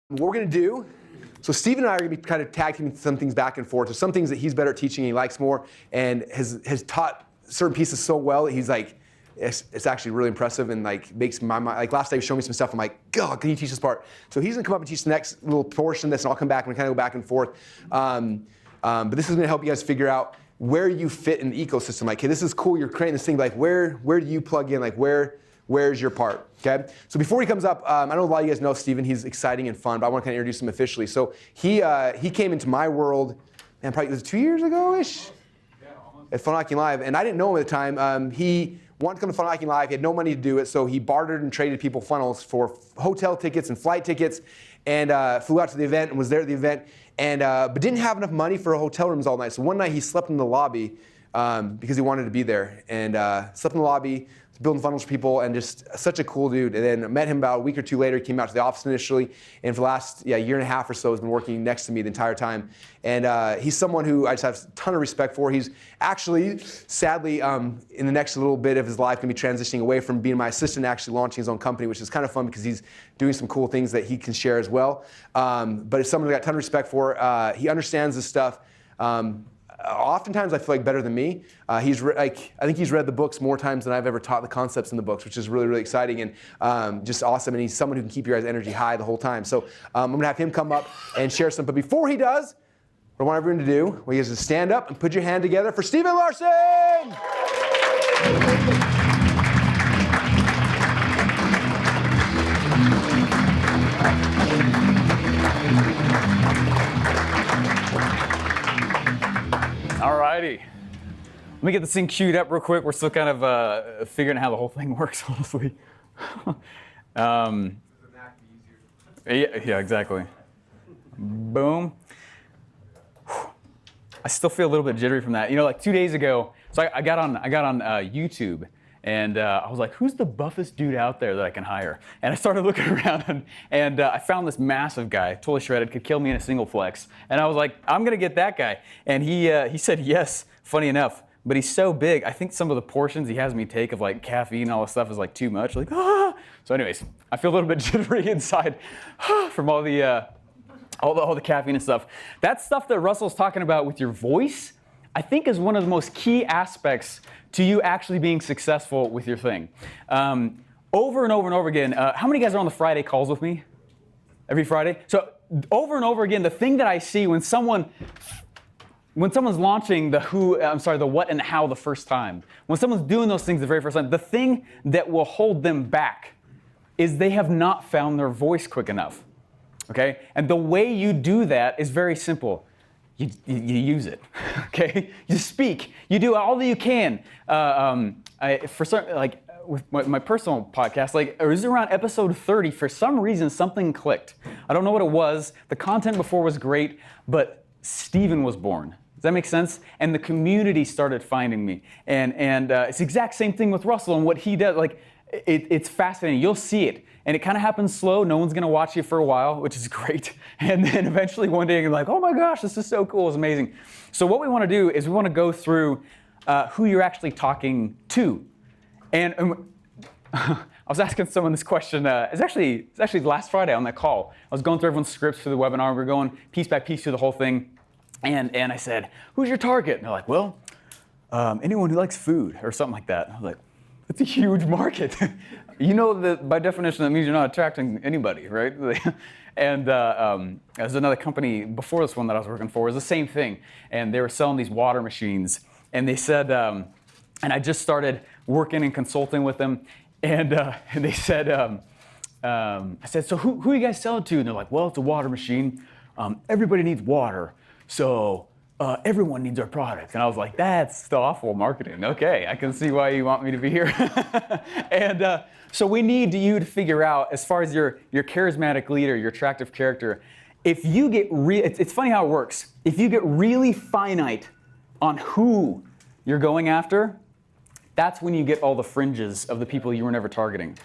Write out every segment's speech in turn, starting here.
What we're going to do, so Stephen and I are going to be kind of tag teaming some things back and forth. So some things that he's better at teaching and he likes more and has taught certain pieces so well that he's like, it's actually really impressive and like makes my mind, like last day he showed me some stuff, I'm like, God, can you teach this part? So he's going to come up and teach the next little portion of this and I'll come back and we kind of go back and forth. But this is going to help you guys figure out where you fit in the ecosystem. Like, hey, this is cool, you're creating this thing, but like where do you plug in? Like where's your part, okay? So before he comes up, I know a lot of you guys know Stephen. He's exciting and fun, but I want to kind of introduce him officially. So he came into my world, man, probably was it 2 years ago-ish? Yeah, almost. At Fun Hiking Live, and I didn't know him at the time. He wanted to come to Fun Hiking Live. He had no money to do it, so he bartered and traded people funnels for hotel tickets and flight tickets, and flew out to the event and was there at the event, and but didn't have enough money for hotel rooms all night. So one night he slept in the lobby because he wanted to be there, and slept in the lobby, building funnels for people, and just such a cool dude. And then I met him about a week or two later. He came out to the office initially, and for the last year and a half or so has been working next to me the entire time. And he's someone who I just have a ton of respect for. He's actually, sadly, in the next little bit of his life, going to be transitioning away from being my assistant and actually launching his own company, which is kind of fun because he's doing some cool things that he can share as well. But it's someone I got a ton of respect for. He understands this stuff. Oftentimes I feel like better than me. I think he's read the books more times than I've ever taught the concepts in the books, which is really, really exciting and just awesome. And he's someone who can keep your guys' energy high the whole time. So I'm going to have him come up and share some. But before he does, what I want everyone to do, we have to stand up and put your hand together for Stephen Larson! Alrighty. Let me get this thing queued up real quick. We're still kind of figuring out how the whole thing works, honestly. Yeah, exactly. Boom. I still feel a little bit jittery from that. You know, like 2 days ago, so I got on YouTube, and I was like, who's the buffest dude out there that I can hire? And I started looking around, and I found this massive guy, totally shredded, could kill me in a single flex. And I was like, I'm going to get that guy. And he said yes, funny enough. But he's so big, I think some of the portions he has me take of like caffeine and all this stuff is like too much. Like, ah! So anyways, I feel a little bit jittery inside from all the caffeine and stuff. That stuff that Russell's talking about with your voice, I think is one of the most key aspects to you actually being successful with your thing. Over and over and over again, how many guys are on the Friday calls with me? Every Friday? So over and over again, the thing that I see when someone's launching the what and how the first time, when someone's doing those things the very first time, the thing that will hold them back is they have not found their voice quick enough. Okay? And the way you do that is very simple. You use it, okay? You speak. You do all that you can. With my personal podcast, like it was around episode 30, for some reason something clicked. I don't know what it was. The content before was great, but Stephen was born. Does that make sense? And the community started finding me. And it's the exact same thing with Russell and what he does. Like it's fascinating. You'll see it. And it kind of happens slow. No one's going to watch you for a while, which is great. And then eventually one day you're like, oh my gosh, this is so cool. It's amazing. So what we want to do is we want to go through who you're actually talking to. And I was asking someone this question. It's actually last Friday on that call. I was going through everyone's scripts for the webinar. We were going piece by piece through the whole thing. And I said, who's your target? And they're like, well, anyone who likes food or something like that. I was like, that's a huge market. You know that by definition that means you're not attracting anybody, right? And there's another company before this one that I was working for, it was the same thing. And they were selling these water machines. And they said, and I just started working and consulting with them. And they said, I said, so who are you guys selling to? And they're like, well, it's a water machine. Everybody needs water. So everyone needs our product. And I was like, that's awful marketing. Okay, I can see why you want me to be here. And so we need you to figure out, as far as your charismatic leader, your attractive character, if you get it's funny how it works. If you get really finite on who you're going after, that's when you get all the fringes of the people you were never targeting.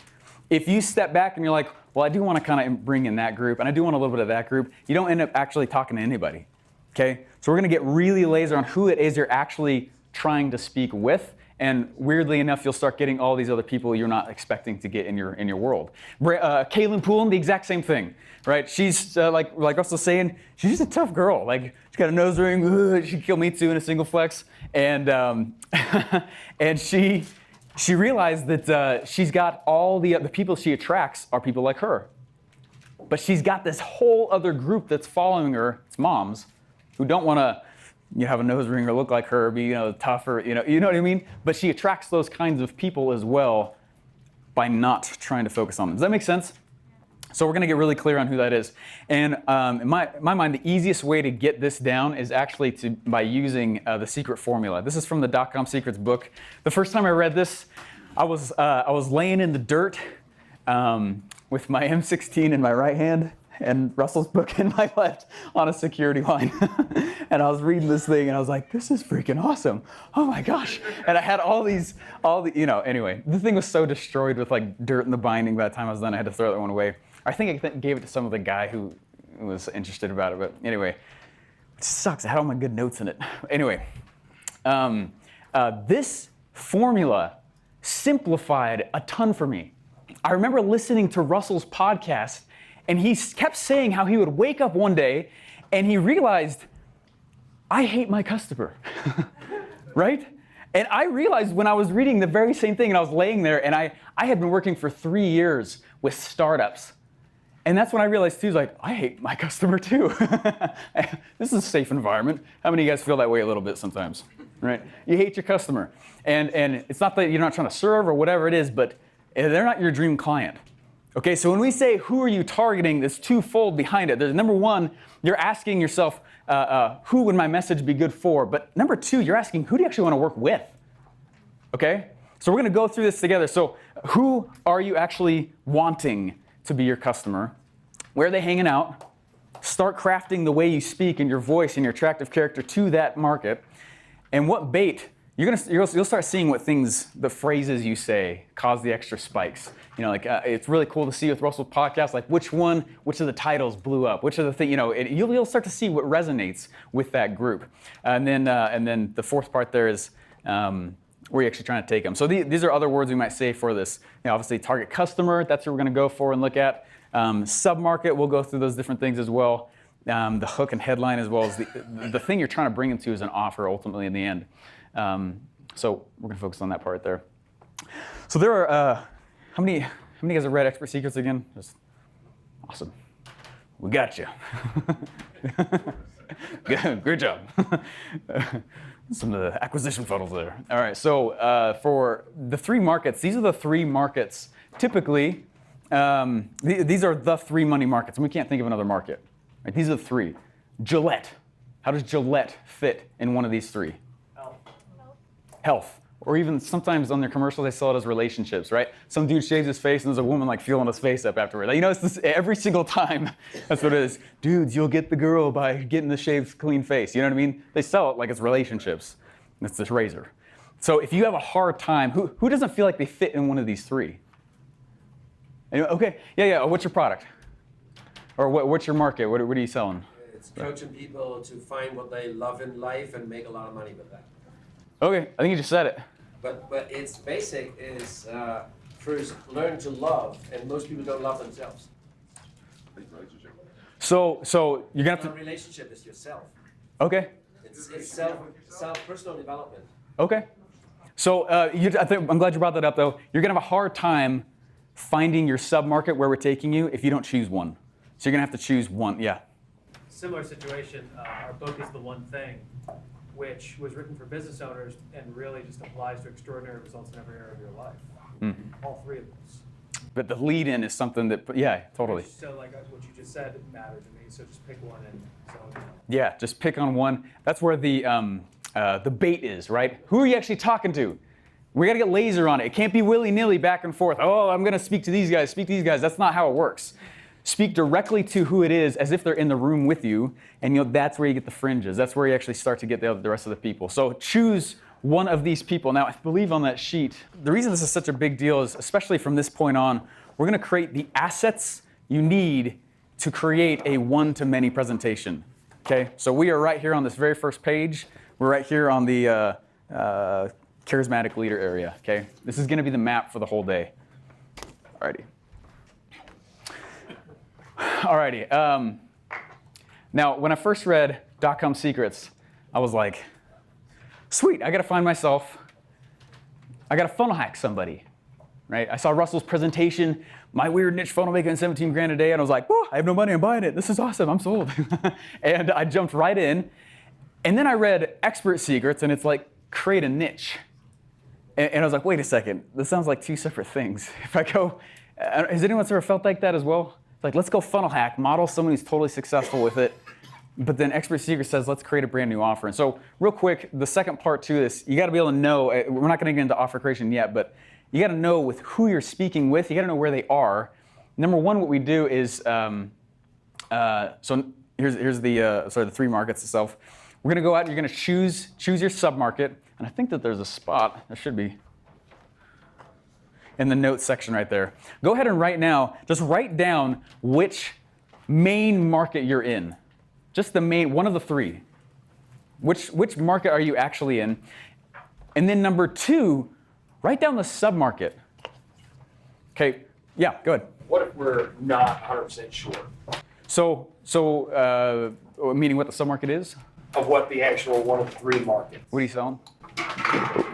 If you step back and you're like, well, I do want to kind of bring in that group, and I do want a little bit of that group, you don't end up actually talking to anybody. Okay? So we're going to get really laser on who it is you're actually trying to speak with And weirdly enough, you'll start getting all these other people you're not expecting to get in your world. Kaylin Poulin, the exact same thing, right? She's like Russell's saying, she's just a tough girl. Like she's got a nose ring. She'd kill me too in a single flex. And and she realized that she's got all the people she attracts are people like her. But she's got this whole other group that's following her. It's moms who don't want to have a nose ring or look like her, or be tougher, you know what I mean? But she attracts those kinds of people as well by not trying to focus on them. Does that make sense? So we're going to get really clear on who that is. And in my mind, the easiest way to get this down is actually by using the secret formula. This is from the .com Secrets book. The first time I read this, I was laying in the dirt with my M16 in my right hand and Russell's book in my left on a security line. And I was reading this thing and I was like, this is freaking awesome. Oh my gosh. And I had anyway, the thing was so destroyed with like dirt in the binding by the time I was done, I had to throw that one away. I think I gave it to some of the guy who was interested about it, but anyway, it sucks. I had all my good notes in it. Anyway, this formula simplified a ton for me. I remember listening to Russell's podcast, and he kept saying how he would wake up one day and he realized, I hate my customer, right? And I realized when I was reading the very same thing and I was laying there, and I had been working for 3 years with startups. And that's when I realized too, like, I hate my customer too. This is a safe environment. How many of you guys feel that way a little bit sometimes, right? You hate your customer. And it's not that you're not trying to serve or whatever it is, but they're not your dream client. Okay, so when we say, who are you targeting, there's twofold behind it. There's number one, you're asking yourself, who would my message be good for? But number two, you're asking, who do you actually want to work with? Okay, so we're going to go through this together. So who are you actually wanting to be your customer? Where are they hanging out? Start crafting the way you speak and your voice and your attractive character to that market. And what bait, you'll start seeing what things, the phrases you say, cause the extra spikes. It's really cool to see with Russell's podcast, like which of the titles blew up, which of the thing, you'll start to see what resonates with that group. And then the fourth part there is where you're actually trying to take them. So these are other words we might say for this. Obviously target customer, that's what we're going to go for and look at. Sub-market, we'll go through those different things as well. The hook and headline, as well as the thing you're trying to bring them to is an offer ultimately in the end. So we're going to focus on that part there. So there are, how many guys have read Expert Secrets again? Just awesome. We got you. Good job. Some of the acquisition funnels there. All right, so for the three markets, these are the three markets. Typically, these are the three money markets, and we can't think of another market. Right? These are the three. Gillette. How does Gillette fit in one of these three? Health. Or even sometimes on their commercials, they sell it as relationships, right? Some dude shaves his face and there's a woman like feeling his face up afterward. It's this every single time. That's what it is. Dudes, you'll get the girl by getting the shaved clean face. You know what I mean? They sell it like it's relationships. It's this razor. So if you have a hard time, who doesn't feel like they fit in one of these three? Anyway, okay, yeah. What's your product? Or what's your market? What are you selling? It's coaching people to find what they love in life and make a lot of money with that. Okay, I think you just said it. But its basic is first learn to love, and most people don't love themselves. So you're gonna have A to. relationship is yourself. Okay. It's self personal development. Okay. So I'm glad you brought that up though. You're gonna have a hard time finding your sub-market where we're taking you if you don't choose one. So you're gonna have to choose one. Yeah. Similar situation. Our book is The One Thing, which was written for business owners and really just applies to extraordinary results in every area of your life. Mm-hmm. All three of those. But the lead-in is something that, yeah, totally. So like what you just said mattered to me, so just pick one and so. Yeah, just pick on one. That's where the bait is, right? Who are you actually talking to? We gotta get laser on it. It can't be willy-nilly back and forth. Oh, I'm gonna speak to these guys, That's not how it works. Speak directly to who it is as if they're in the room with you, and that's where you get the fringes. That's where you actually start to get the rest of the people. So choose one of these people. Now, I believe on that sheet, the reason this is such a big deal is, especially from this point on, we're going to create the assets you need to create a one-to-many presentation. Okay, so we are right here on this very first page. We're right here on the charismatic leader area, okay? This is gonna be the map for the whole day. Alrighty. Now, when I first read .com Secrets, I was like, sweet, I gotta funnel hack somebody, right? I saw Russell's presentation, my weird niche funnel making 17 grand a day, and I was like, whoa, I have no money, I'm buying it. This is awesome, I'm sold. And I jumped right in. And then I read Expert Secrets, and it's like, create a niche. And I was like, wait a second, this sounds like two separate things. If I go, has anyone ever felt like that as well? Like, let's go funnel hack, model someone who's totally successful with it. But then Expert Secret says, let's create a brand new offer. And so real quick, the second part to this, you gotta be able to know, we're not gonna get into offer creation yet, but you gotta know with who you're speaking with, you gotta know where they are. Number one, what we do is, so here's the three markets itself. We're gonna go out and you're gonna choose your sub-market. And I think that there's a spot, there should be, in the notes section right there. Go ahead and just write down which main market you're in. Just the main, one of the three. Which market are you actually in? And then number two, write down the sub-market. Okay, yeah, go ahead. What if we're not 100% sure Meaning what the sub-market is? of what the actual one of the three markets? What are you selling?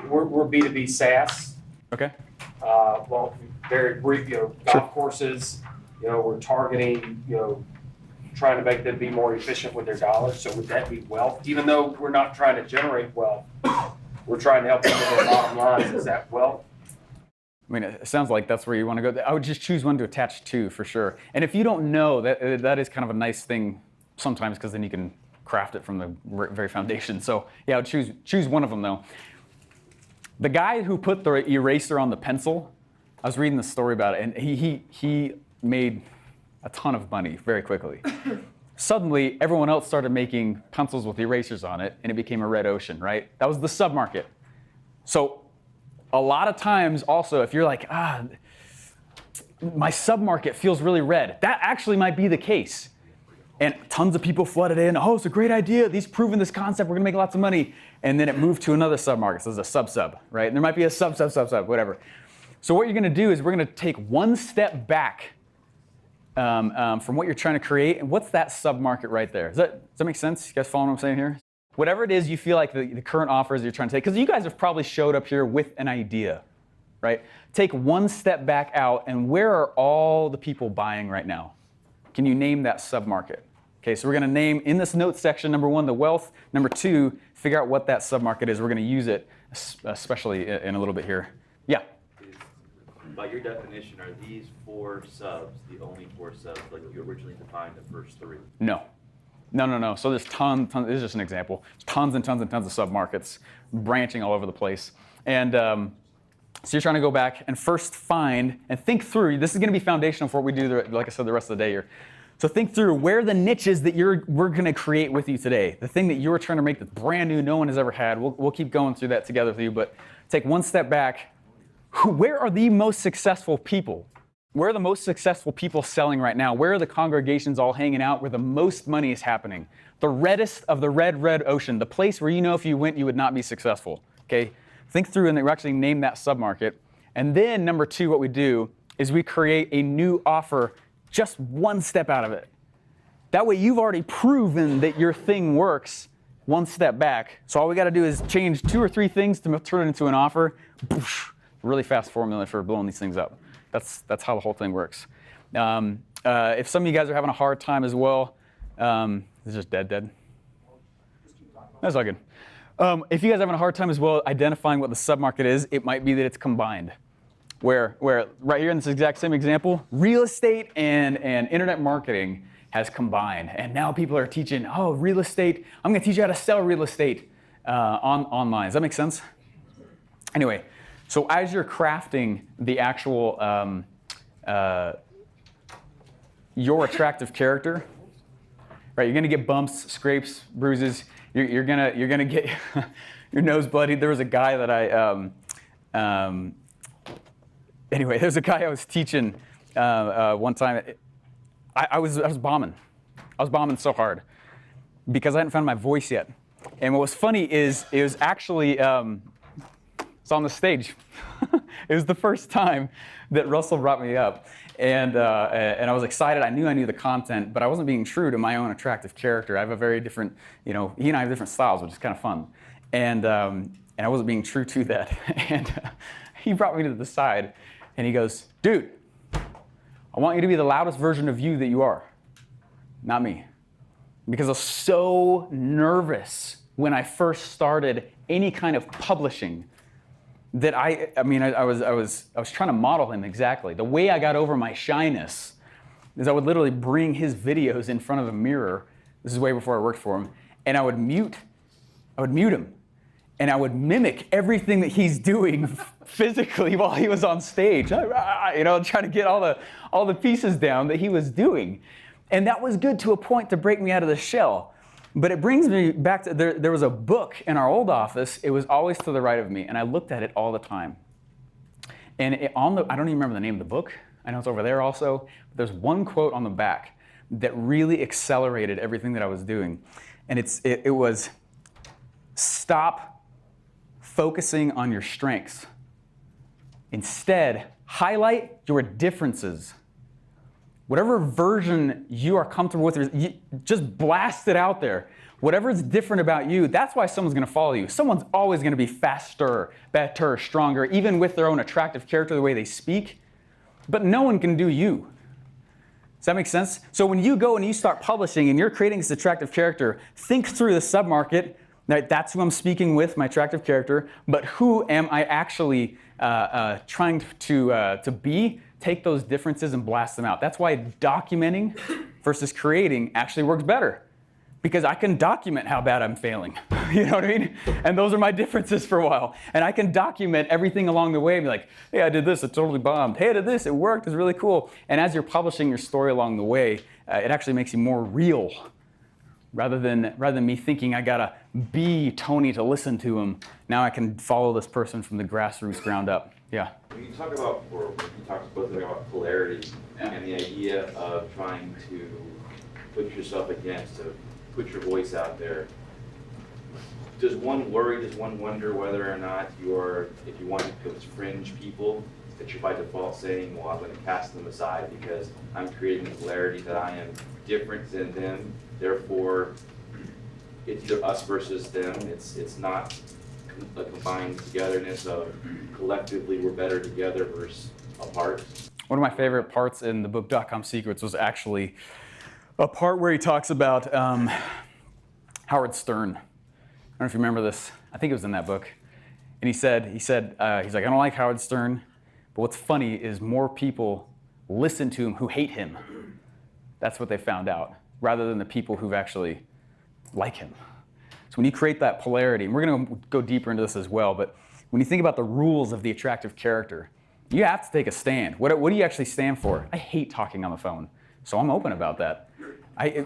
We're B2B SaaS. Okay. Very brief, golf courses, we're targeting, trying to make them be more efficient with their dollars. So would that be wealth? Even though we're not trying to generate wealth, we're trying to help them with their bottom lines. Is that wealth? I mean, it sounds like that's where you want to go. I would just choose one to attach to for sure. And if you don't know, that is kind of a nice thing sometimes because then you can craft it from the very foundation. So yeah, I would choose one of them though. The guy who put the eraser on the pencil, I was reading the story about it, and he made a ton of money very quickly. Suddenly, everyone else started making pencils with erasers on it, and it became a red ocean, right? That was the sub-market. So a lot of times also, if you're like, my sub-market feels really red, that actually might be the case. And tons of people flooded in, it's a great idea, he's proven this concept, we're gonna make lots of money. And then it moved to another sub-market, so there's a sub-sub, right? And there might be a sub, whatever. So what you're gonna do is we're gonna take one step back from what you're trying to create, and what's that sub-market right there? Does that make sense? You guys following what I'm saying here? Whatever it is you feel like the current offers you're trying to take, because you guys have probably showed up here with an idea, right? Take one step back out, and where are all the people buying right now? Can you name that sub-market? Okay, so we're gonna name, in this notes section, number one, the wealth. Number two, figure out what that sub-market is. We're gonna use it, especially in a little bit here. Yeah? By your definition, are these 4 subs the only 4 subs like you originally defined the first 3? No. So there's tons, this is just an example. Tons and tons and tons of sub-markets branching all over the place. And so you're trying to go back and first find and think through, this is gonna be foundational for what we do, like I said, the rest of the day here. So think through where are the niches that we're gonna create with you today. The thing that you're trying to make that's brand new, no one has ever had. We'll keep going through that together with you, but take one step back. Where are the most successful people? Where are the most successful people selling right now? Where are the congregations all hanging out where the most money is happening? The reddest of the red ocean, the place where you know if you went, you would not be successful, okay? Think through and then actually name that sub-market. And then number two, what we do is we create a new offer just one step out of it. That way you've already proven that your thing works one step back. So all we gotta do is change 2 or 3 things to turn it into an offer. Boosh, really fast formula for blowing these things up. That's how the whole thing works. If some of you guys are having a hard time as well, it's just dead. That's all good. If you guys are having a hard time as well identifying what the sub-market is, it might be that it's combined. Where right here in this exact same example, real estate and internet marketing has combined. And now people are teaching, real estate, I'm gonna teach you how to sell real estate online. Does that make sense? Anyway, so as you're crafting the actual, your attractive character, right, you're gonna get bumps, scrapes, bruises, you're gonna get your nose bloodied. There was a guy that anyway, there's a guy I was teaching one time. I was bombing. I was bombing so hard because I hadn't found my voice yet. And what was funny is it was actually, was on the stage. It was the first time that Russell brought me up. And I was excited. I knew the content, but I wasn't being true to my own attractive character. I have a very different, he and I have different styles, which is kind of fun. And I wasn't being true to that. And he brought me to the side, and he goes, dude, I want you to be the loudest version of you that you are, not me. Because I was so nervous when I first started any kind of publishing that I was trying to model him exactly. The way I got over my shyness is I would literally bring his videos in front of a mirror. This is way before I worked for him, and I would mute him, and I would mimic everything that he's doing physically while he was on stage. Trying to get all the pieces down that he was doing, and that was good to a point to break me out of the shell. But it brings me back to, there was a book in our old office. It was always to the right of me, and I looked at it all the time. And I don't even remember the name of the book. I know it's over there also. But there's one quote on the back that really accelerated everything that I was doing. And it was, stop focusing on your strengths. Instead, highlight your differences. Whatever version you are comfortable with, just blast it out there. Whatever is different about you, that's why someone's going to follow you. Someone's always going to be faster, better, stronger, even with their own attractive character, the way they speak. But no one can do you. Does that make sense? So when you go and you start publishing and you're creating this attractive character, think through the submarket. That's who I'm speaking with, my attractive character. But who am I actually trying to be? Take those differences and blast them out. That's why documenting versus creating actually works better, because I can document how bad I'm failing. You know what I mean? And those are my differences for a while. And I can document everything along the way and be like, hey, I did this, it totally bombed. Hey, I did this, it worked, it's really cool. And as you're publishing your story along the way, it actually makes you more real. Rather than me thinking I gotta be Tony to listen to him, now I can follow this person from the grassroots ground up. Yeah. When you talk about, or you talk both about polarity and the idea of trying to put yourself against, to put your voice out there, does one wonder whether or not if you want those fringe people, that you're by default saying, well, I'm going to cast them aside because I'm creating a polarity that I am different than them, therefore it's either us versus them, it's not a combined togetherness of collectively we're better together versus apart. One of my favorite parts in the book .com Secrets was actually a part where he talks about Howard Stern. I don't know if you remember this. I think it was in that book. And he said, he's like, I don't like Howard Stern, but what's funny is more people listen to him who hate him. That's what they found out, rather than the people who actually like him. So when you create that polarity, and we're going to go deeper into this as well, but when you think about the rules of the attractive character, you have to take a stand. What do you actually stand for? I hate talking on the phone, so I'm open about that.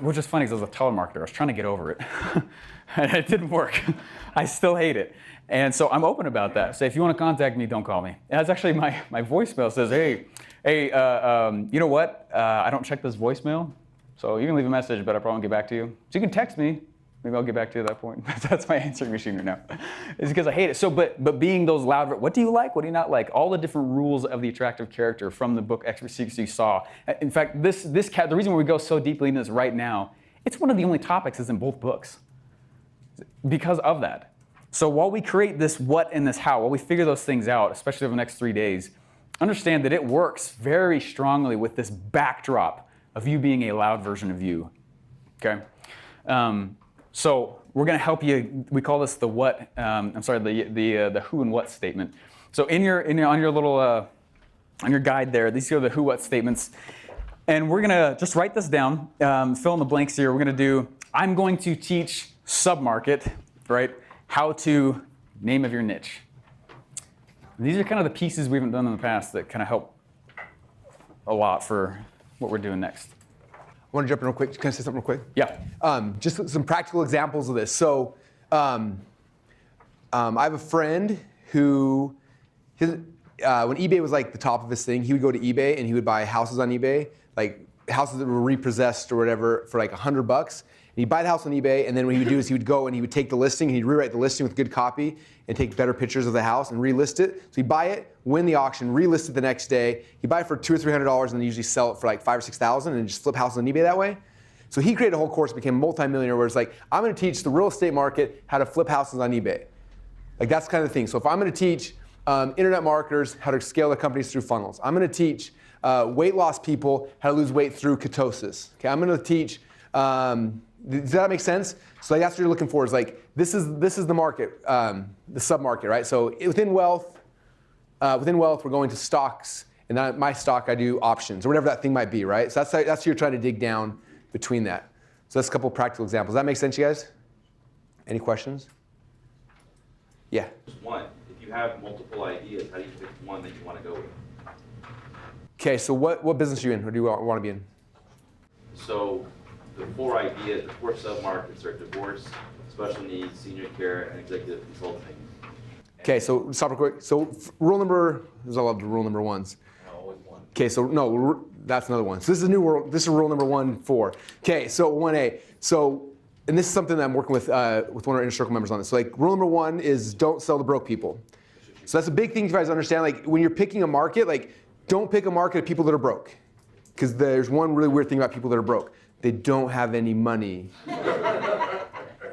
Which is funny because I was a telemarketer. I was trying to get over it, and it didn't work. I still hate it. And so I'm open about that. So if you want to contact me, don't call me. And that's actually my voicemail says, hey, you know what? I don't check this voicemail, so you can leave a message, but I probably won't get back to you. So you can text me. Maybe I'll get back to you at that point. That's my answering machine right now. It's because I hate it. So, but being those loud, what do you like? What do you not like? All the different rules of the attractive character from the book Expert Secrets you saw. In fact, the reason why we go so deeply into this right now, it's one of the only topics that's in both books because of that. So while we create this what and this how, while we figure those things out, especially over the next 3 days, understand that it works very strongly with this backdrop of you being a loud version of you. Okay. So we're going to help you. We call this the what. The who and what statement. So on your little on your guide there, these are the who what statements, and we're going to just write this down. Fill in the blanks here. We're going to do. I'm going to teach submarket, right? How to name of your niche. And these are kind of the pieces we haven't done in the past that kind of help a lot for what we're doing next. I want to jump in real quick. Can I say something real quick? Yeah. Just some practical examples of this. So I have a friend who, when eBay was like the top of his thing, he would go to eBay and he would buy houses on eBay, like houses that were repossessed or whatever for like $100. He'd buy the house on eBay, and then what he would do is he would go and he would take the listing, and he'd rewrite the listing with good copy and take better pictures of the house and relist it. So he'd buy it, win the auction, relist it the next day. He'd buy it for $200 or $300 and then usually sell it for like $5,000 or $6,000 and just flip houses on eBay that way. So he created a whole course, became a multi-millionaire where it's like, I'm gonna teach the real estate market how to flip houses on eBay. Like that's kind of the thing. So if I'm gonna teach internet marketers how to scale their companies through funnels, I'm gonna teach weight loss people how to lose weight through ketosis. Okay, I'm gonna teach, does that make sense? So like that's what you're looking for is like, this is the market, the sub-market, right? So within wealth, we're going to stocks, and then my stock I do options, or whatever that thing might be, right? So that's what you're trying to dig down between that. So that's a couple practical examples. Does that make sense, you guys? Any questions? Yeah. Just one. If you have multiple ideas, how do you pick one that you want to go with? Okay, so what business are you in, or do you want to be in? So the 4 ideas, the 4 sub-markets are divorce, special needs, senior care, and executive consulting. Okay, so stop real quick. So rule number, there's a lot of rule number ones. Always one. Okay, so no, that's another one. So this is a new rule. This is rule number 1-4. Okay, so 1A. So, and this is something that I'm working with one of our inner circle members on this. So like rule number 1 is don't sell to broke people. So that's a big thing you guys understand. Like when you're picking a market, like don't pick a market of people that are broke. Because there's one really weird thing about people that are broke. They don't have any money.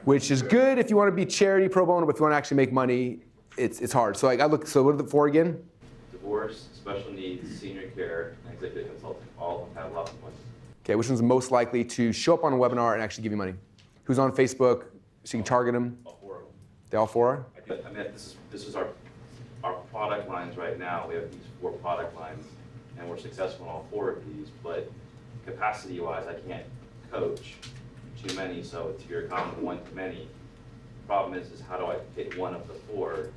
Which is good if you want to be charity pro bono, but if you want to actually make money, it's hard. So like so what are the 4 again? Divorce, special needs, senior care, and executive consulting. All of them have lots of money. Okay, which one's the most likely to show up on a webinar and actually give you money? Who's on Facebook so you can target them? All 4 of them. They all 4 are? I mean, this is our product lines right now. We have these 4 product lines, and we're successful in all 4 of these. But capacity-wise, I can't coach too many, so it's your common one to many. Problem is how do I pick one of the 4?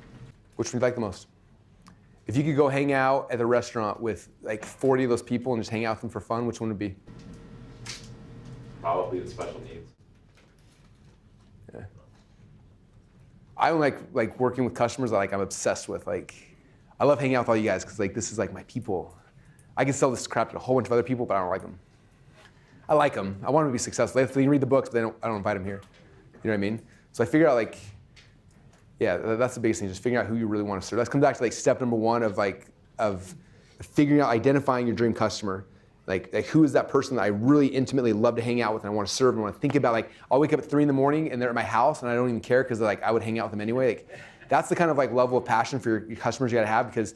Which one do you like the most? If you could go hang out at the restaurant with like 40 of those people and just hang out with them for fun, which one would it be? Probably the special needs. Yeah. I don't like working with customers that like I'm obsessed with. Like, I love hanging out with all you guys because like this is like my people. I can sell this crap to a whole bunch of other people, but I don't like them. I like them. I want them to be successful. They read the books, but I don't invite them here. You know what I mean? So I figure out like, yeah, that's the biggest thing. Just figuring out who you really want to serve. That comes back to like step number 1 of figuring out, identifying your dream customer. Like who is that person that I really intimately love to hang out with and I want to serve and want to think about. Like I'll wake up at 3 in the morning and they're at my house and I don't even care because like I would hang out with them anyway. Like that's the kind of like level of passion for your customers you got to have, because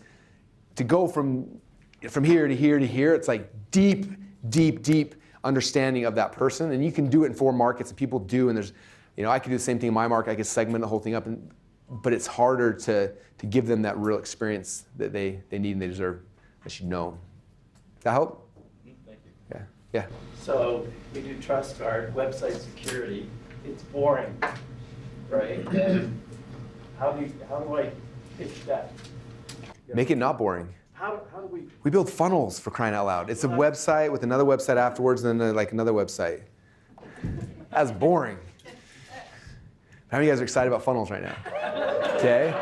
to go from here to here to here, it's like deep understanding of that person, and you can do it in 4 markets, and people do. And there's, I could do the same thing in my market. I could segment the whole thing up, but it's harder to give them that real experience that they need and they deserve. That you know. Does that help? Thank you. Yeah. So we do trust guard, website security. It's boring, right? And how do I pitch that? Make it not boring. How do we? We build funnels, for crying out loud. It's a website with another website afterwards, and then like another website. That's boring. How many of you guys are excited about funnels right now? Okay.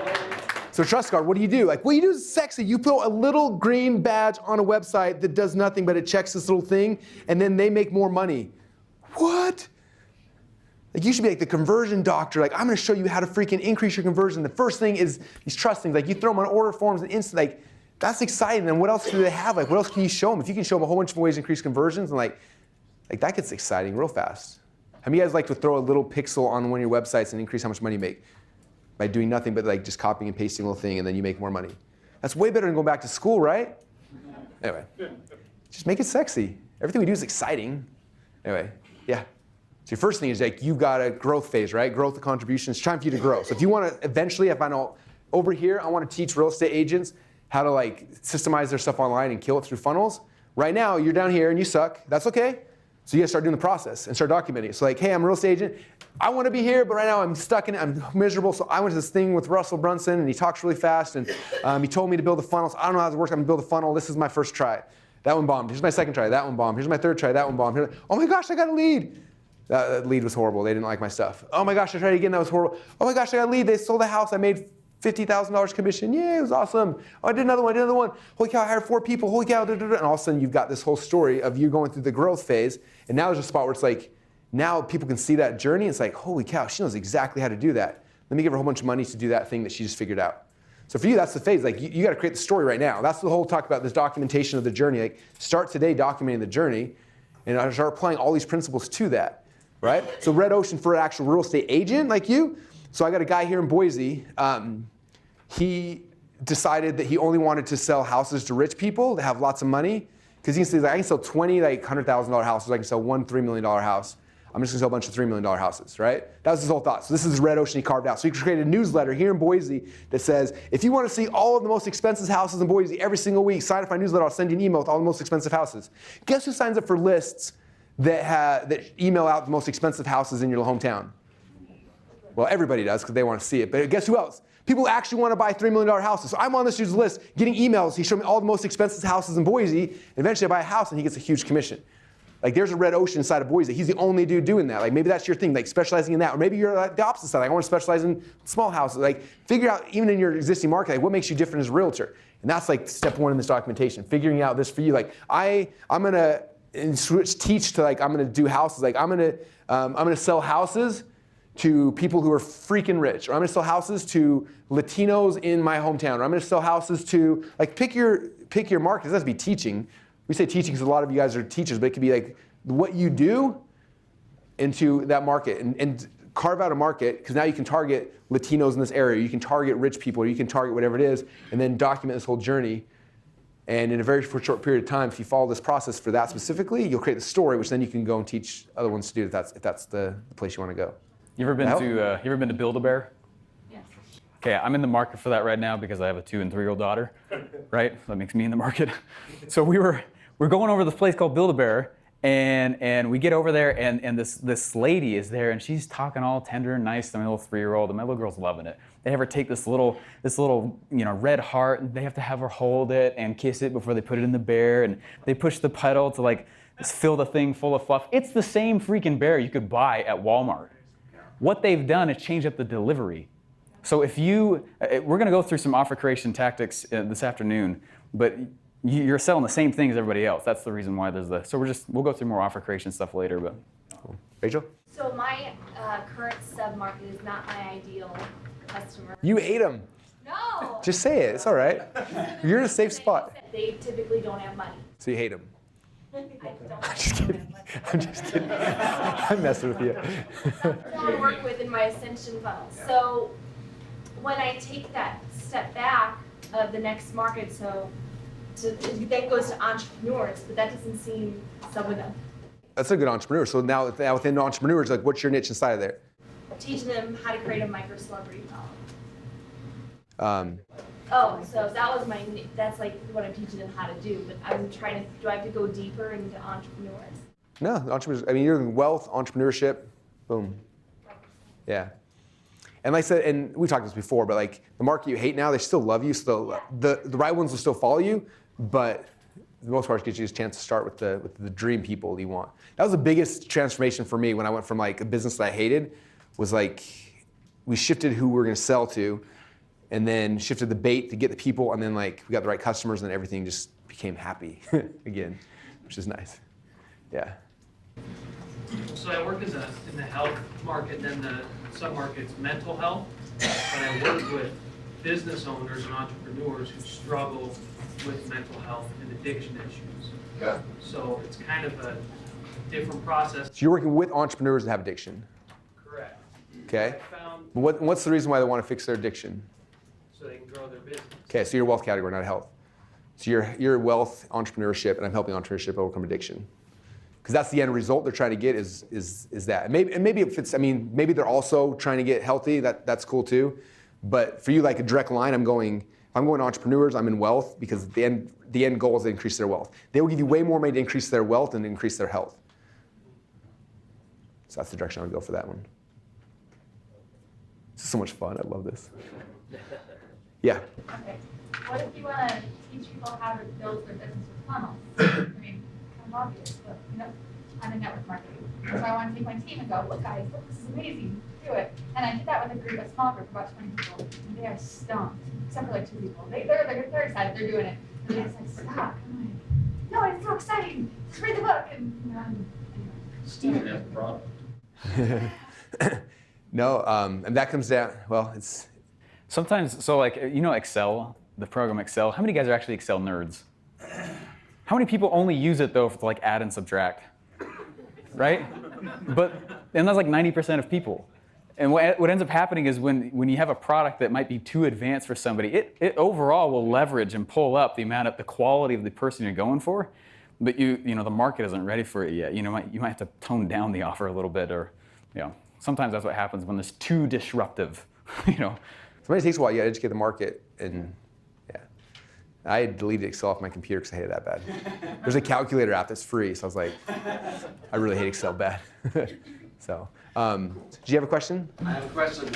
So Trust Guard, what do you do? Like, what you do is sexy. You put a little green badge on a website that does nothing, but it checks this little thing, and then they make more money. What? Like, you should be like the conversion doctor. Like, I'm going to show you how to freaking increase your conversion. The first thing is these trust things. Like, you throw them on order forms and instant. Like, that's exciting. And what else do they have? Like, what else can you show them? If you can show them a whole bunch of ways to increase conversions, and like that gets exciting real fast. How many of you guys like to throw a little pixel on one of your websites and increase how much money you make by doing nothing but like just copying and pasting a little thing, and then you make more money? That's way better than going back to school, right? Anyway, just make it sexy. Everything we do is exciting. Anyway, yeah. So your first thing is like you've got a growth phase, right? Growth of contribution. It's time for you to grow. So if you want to eventually, if I know over here, I want to teach real estate agents how to like systemize their stuff online and kill it through funnels. Right now, you're down here and you suck. That's okay. So you gotta start doing the process and start documenting it. So like, hey, I'm a real estate agent. I want to be here, but right now I'm stuck in it. I'm miserable. So I went to this thing with Russell Brunson, and he talks really fast, and he told me to build a funnel. So I don't know how this works. I'm gonna build a funnel. This is my first try. That one bombed. Here's my second try. That one bombed. Here's my third try. That one bombed. Oh my gosh, I got a lead. That lead was horrible. They didn't like my stuff. Oh my gosh, I tried again. That was horrible. Oh my gosh, I got a lead. They sold the house. I made $50,000 commission. Yeah, it was awesome. Oh, I did another one. Holy cow, I hired 4 people. Holy cow, and all of a sudden you've got this whole story of you going through the growth phase. And now there's a spot where it's like, now people can see that journey. It's like, holy cow, she knows exactly how to do that. Let me give her a whole bunch of money to do that thing that she just figured out. So for you, that's the phase. Like you got to create the story right now. That's the whole talk about this documentation of the journey. Like start today documenting the journey, and I start applying all these principles to that, right? So red ocean for an actual real estate agent like you. So I got a guy here in Boise. He decided that he only wanted to sell houses to rich people that have lots of money, because he can say, like, I can sell 20 like $100,000 houses. I can sell one $3 million house. I'm just gonna sell a bunch of $3 million houses, right? That was his whole thought. So this is his red ocean he carved out. So he created a newsletter here in Boise that says, if you want to see all of the most expensive houses in Boise every single week, sign up for my newsletter. I'll send you an email with all the most expensive houses. Guess who signs up for lists that email out the most expensive houses in your hometown? Well, everybody does because they want to see it. But guess who else? People who actually want to buy $3 million houses. So I'm on this dude's list getting emails. He showed me all the most expensive houses in Boise. And eventually I buy a house and he gets a huge commission. Like there's a red ocean inside of Boise. He's the only dude doing that. Like maybe that's your thing, like specializing in that. Or maybe you're like the opposite side. Like I want to specialize in small houses. Like figure out, even in your existing market, like what makes you different as a realtor. And that's like step 1 in this documentation, figuring out this for you. Like I'm gonna teach to, like I'm gonna do houses. Like I'm gonna sell houses to people who are freaking rich. Or I'm gonna sell houses to Latinos in my hometown. Or I'm gonna sell houses to, like pick your market. It doesn't have to be teaching. We say teaching because a lot of you guys are teachers, but it could be like what you do into that market and carve out a market, because now you can target Latinos in this area, you can target rich people, or you can target whatever it is, and then document this whole journey. And in a very short period of time, if you follow this process for that specifically, you'll create the story, which then you can go and teach other ones to do if that's the place you want to go. You ever been to Build-A-Bear? Yes. Okay, I'm in the market for that right now because I have a 2- and 3-year-old daughter, right? So that makes me in the market. So we're going over this place called Build-A-Bear, and we get over there, and this lady is there, and she's talking all tender and nice to my little 3-year-old, and my little girl's loving it. They have her take this little red heart, and they have to have her hold it and kiss it before they put it in the bear, and they push the pedal to like fill the thing full of fluff. It's the same freaking bear you could buy at Walmart. What they've done is change up the delivery. So we're going to go through some offer creation tactics this afternoon, but you're selling the same thing as everybody else. That's the reason why there's so we'll go through more offer creation stuff later. But Cool. Rachel? So my current sub-market is not my ideal customer. You hate them. No! Just say it. It's all right. You're in a safe spot. They typically don't have money. So you hate them. I don't Just kidding. I'm just kidding. I'm messing with you. I want to work with in my ascension funnel. So when I take that step back of the next market, it then goes to entrepreneurs, but that doesn't seem some of them. That's a good entrepreneur. So now within entrepreneurs, like what's your niche inside of there? Teaching them how to create a micro celebrity Um, so that was that's like what I'm teaching them how to do, but I'm trying to, do I have to go deeper into entrepreneurs? no, entrepreneurs. I mean, you're in wealth, entrepreneurship, boom. Yeah. And like I said, and we talked this before, but like the market you hate now, they still love you. So the right ones will still follow you, but for the most part, it gives you a chance to start with the dream people you want. That was the biggest transformation for me when I went from like a business that I hated, was like we shifted who we were going to sell to, and then shifted the bait to get the people, and then like we got the right customers, and then everything just became happy again, which is nice. Yeah. So I work in the health market, and then the sub-market's mental health, but I work with business owners and entrepreneurs who struggle with mental health and addiction issues. Yeah. So it's kind of a different process. So you're working with entrepreneurs that have addiction. Correct. Okay. I found What's the reason why they want to fix their addiction? so they can grow their business. Okay, so you're wealth category, not health. So you're wealth, entrepreneurship, and I'm helping entrepreneurship overcome addiction. Because that's the end result they're trying to get is that. And maybe if it's, I mean, maybe they're also trying to get healthy. That's cool too. But for you, like a direct line, if I'm going to entrepreneurs, I'm in wealth, because the end goal is to increase their wealth. They will give you way more money to increase their wealth than to increase their health. So that's the direction I would go for that one. This is so much fun. I love this. Yeah. Okay. What if you want to teach people how to build their business with funnels? I mean, kind of obvious, but I'm in network marketing. So I want to take my team and go, look guys, look, this is amazing, do it. And I did that with a group, a small group, about 20 people. And they are stumped, except for like 2 people. They're excited, they're doing it. And they're just like, stop. I'm like, no, it's so exciting. Just read the book. And anyway. Steven has a problem. No, and that comes down, well, it's, Sometimes, so like, you know Excel, the program Excel, how many guys are actually Excel nerds? How many people only use it though to like add and subtract? Right? And that's like 90% of people. And what ends up happening is when you have a product that might be too advanced for somebody, it overall will leverage and pull up the quality of the person you're going for, but you know the market isn't ready for it yet. You might have to tone down the offer a little bit, or sometimes that's what happens when it's too disruptive. Sometimes it takes a while. You gotta educate the market, and yeah. I deleted Excel off my computer because I hated it that bad. There's a calculator app that's free, so I was like, I really hate Excel bad. So, do you have a question? I have a question.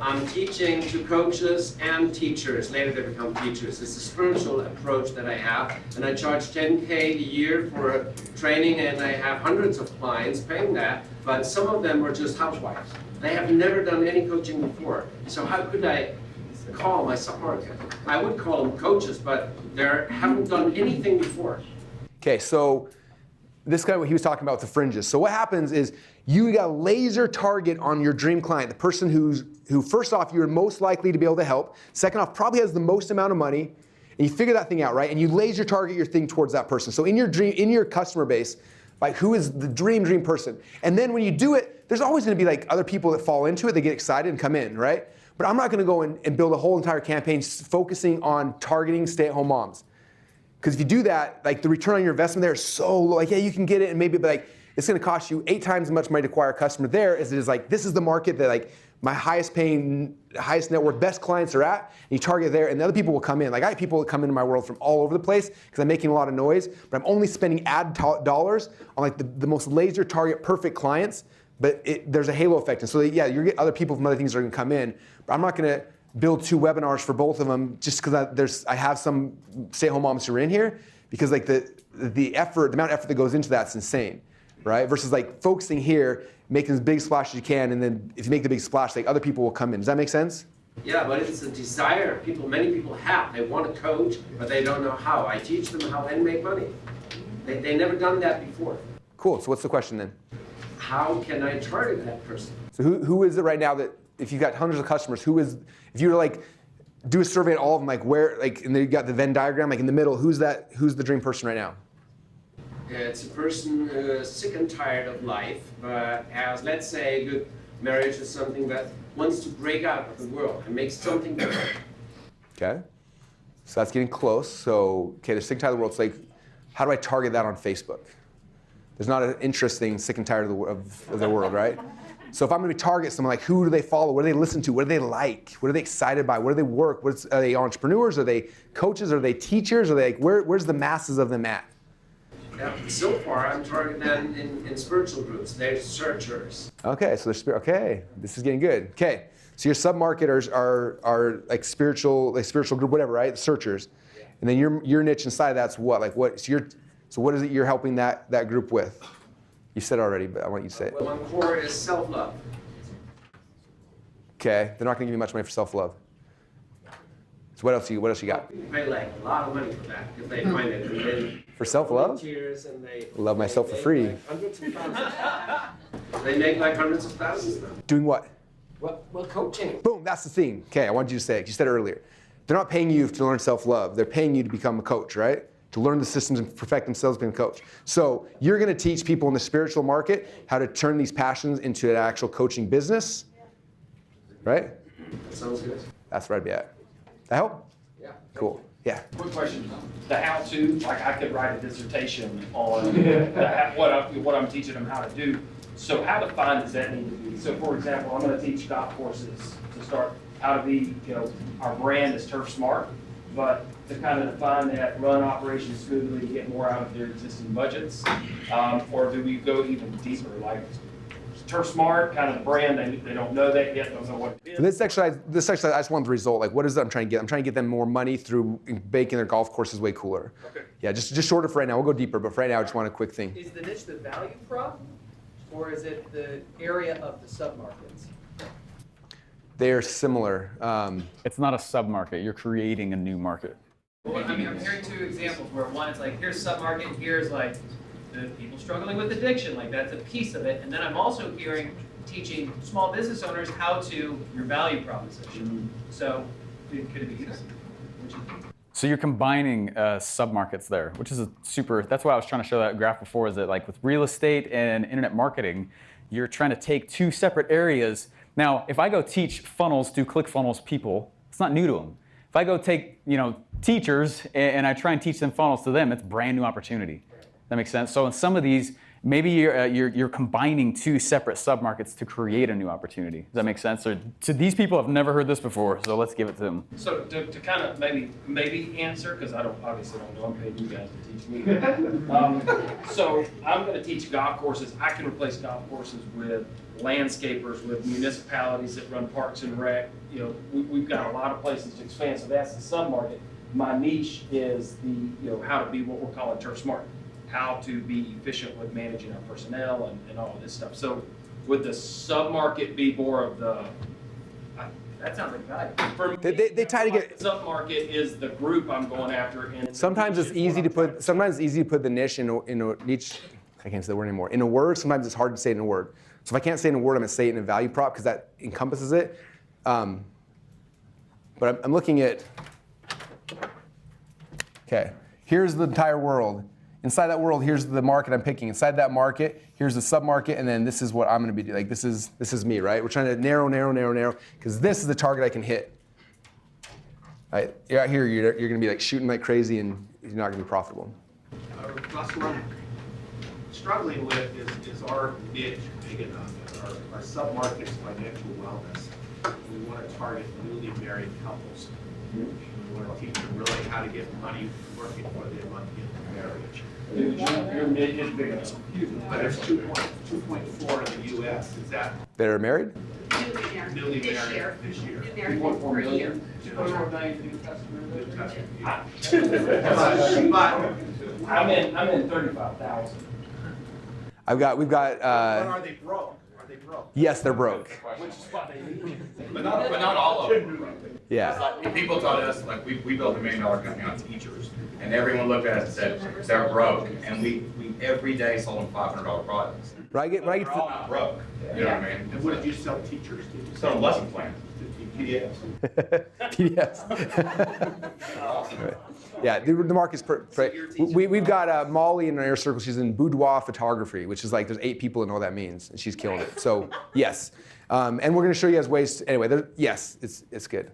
I'm teaching to coaches and teachers. Later they become teachers. It's a spiritual approach that I have, and I charge $10K a year for training, and I have hundreds of clients paying that, but some of them are just housewives. They have never done any coaching before. So how could I call my submarket? I would call them coaches, but they haven't done anything before. Okay, so this guy, what he was talking about with the fringes. So what happens is you got a laser target on your dream client, the person who first off, you're most likely to be able to help. Second off, probably has the most amount of money. And you figure that thing out, right? And you laser target your thing towards that person. So in your customer base, like who is the dream person? And then when you do it, there's always gonna be like other people that fall into it, they get excited and come in, right? But I'm not gonna go and build a whole entire campaign focusing on targeting stay-at-home moms. Because if you do that, like the return on your investment there is so low. Like, yeah, you can get it, and maybe, but like it's going to cost you 8 times as much money to acquire a customer there as it is like this is the market that like my highest paying, highest net worth, best clients are at. And you target there, and the other people will come in. Like I have people that come into my world from all over the place because I'm making a lot of noise, but I'm only spending ad dollars on like the most laser target perfect clients. But there's a halo effect, and so yeah, you get other people from other things that are going to come in. But I'm not going to build 2 webinars for both of them just because I have some stay-at-home moms who are in here, because like the amount of effort that goes into that's insane, right? Versus like focusing here, making as big splash as you can, and then if you make the big splash, like other people will come in. Does that make sense? Yeah, but it's a desire many people have. They want to coach, but they don't know how. I teach them how and make money. They never done that before. Cool. So what's the question then? How can I target that person? So who is it right now that if you've got hundreds of customers, if you were to like do a survey at all of them, like where, like, and then you got the Venn diagram, like in the middle, who's the dream person right now? It's a person who is sick and tired of life, but has, let's say, a good marriage or something, that wants to break out of the world and make something different. Okay. So that's getting close. So, okay, they're sick and tired of the world. So like, how do I target that on Facebook? There's not an interesting sick and tired of the world, right? So if I'm going to target someone, like who do they follow? What do they listen to? What do they like? What are they excited by? Where do they work? Are they entrepreneurs? Are they coaches? Are they teachers? Are they like, where's the masses of them at? Yeah, so far I'm targeting them in spiritual groups. They're searchers. Okay, so okay, this is getting good. Okay, so your sub-marketers are like spiritual group, whatever, right? Searchers. Yeah. And then your niche inside of that's what? Like what? So what is it you're helping that group with? You said it already, but I want you to say it. Well, one core is self-love. Okay, they're not going to give you much money for self-love. So what else you got? You pay like a lot of money for that if they find it. And then For self-love? volunteers and they Love myself for make free. Like hundreds of thousands. They make like hundreds of thousands now. Doing what? Well, coaching. Boom, that's the thing. Okay, I wanted you to say it. You said it earlier. They're not paying you to learn self-love. They're paying you to become a coach, right? To learn the systems and perfect themselves being a coach. So you're going to teach people in the spiritual market how to turn these passions into an actual coaching business, right? That sounds good. That's where I'd be at. That help? Yeah. Cool. Yeah. Quick question. The how-to, like I could write a dissertation on what I'm teaching them how to do. So how defined does that need to be? So for example, I'm going to teach golf courses to start how to be, our brand is Turf Smart, but to kind of define that, run operations smoothly, get more out of their existing budgets, or do we go even deeper? Like, Turf Smart, kind of the brand, they don't know that yet, don't know what it is. This exercise, I just want the result. Like, what is it I'm trying to get? I'm trying to get them more money through making their golf courses way cooler. Okay. Yeah, just shorter for right now. We'll go deeper, but for right now, I just want a quick thing. Is the niche the value prop, or is it the area of the submarkets? They're similar. It's not a sub-market. You're creating a new market. Well, I mean, I'm hearing two examples where one is like, here's submarket, here's like the people struggling with addiction, like that's a piece of it. And then I'm also teaching small business owners how to, your value proposition. So, could it be either? What you think? So you're combining sub-markets there, which is that's why I was trying to show that graph before, is that like with real estate and internet marketing, you're trying to take two separate areas. Now, if I go teach funnels to ClickFunnels people, it's not new to them. If I go take, teachers and I try and teach them funnels to them, it's a brand new opportunity. That makes sense? So in some of these, maybe you're combining two separate submarkets to create a new opportunity. Does that make sense? Or to these people have never heard this before, so let's give it to them. So to kind of maybe answer, because I obviously don't know, I'm paying you guys to teach me. So I'm going to teach golf courses. I can replace golf courses with landscapers, with municipalities that run parks and rec. We've got a lot of places to expand, so that's the sub-market. My niche is how to be what we're calling turf smart, how to be efficient with managing our personnel and all of this stuff. So would the sub-market be more of That sounds like value. for me, They tie together. the sub-market is the group I'm going after. And Sometimes it's easy to put. Sometimes it's easy to put the niche in a niche. I can't say the word anymore. In a word, sometimes it's hard to say it in a word. So if I can't say it in a word, I'm gonna say it in a value prop because that encompasses it. But I'm looking at. Okay, here's the entire world. Inside that world, here's the market I'm picking. Inside that market, here's the sub-market, and then this is what I'm gonna be doing. Like this is me, right? We're trying to narrow, because this is the target I can hit. Right? You're out here, you're gonna be like shooting like crazy, and you're not gonna be profitable. Russ, what I'm struggling with is our niche big enough? Our sub-market's financial wellness. We want to target newly married couples. We want to teach them really how to get money working for them into marriage. your niche is big enough. But there's 2.4 in the U.S. Is that That are married? newly married this year? 2.4 million. But I'm in 35,000. We've got. but are they broke? Are they broke? Yes, they're broke. Which is why they need it. But not all of them. Yeah. Like, people taught us, like, we built $1 million company on teachers, and everyone looked at us and said, they're broke, and we every day sold them $500 products. Right. They're all not broke, you know what I mean? And what did you sell teachers? Did you Sell them lesson plans. PDFs? PDFs. Yeah, the market's we've got Molly in our circle. She's in boudoir photography, which is like there's 8 people and all that means, and she's killing it. So yes, and we're going to show you guys ways. Anyway, yes, it's good.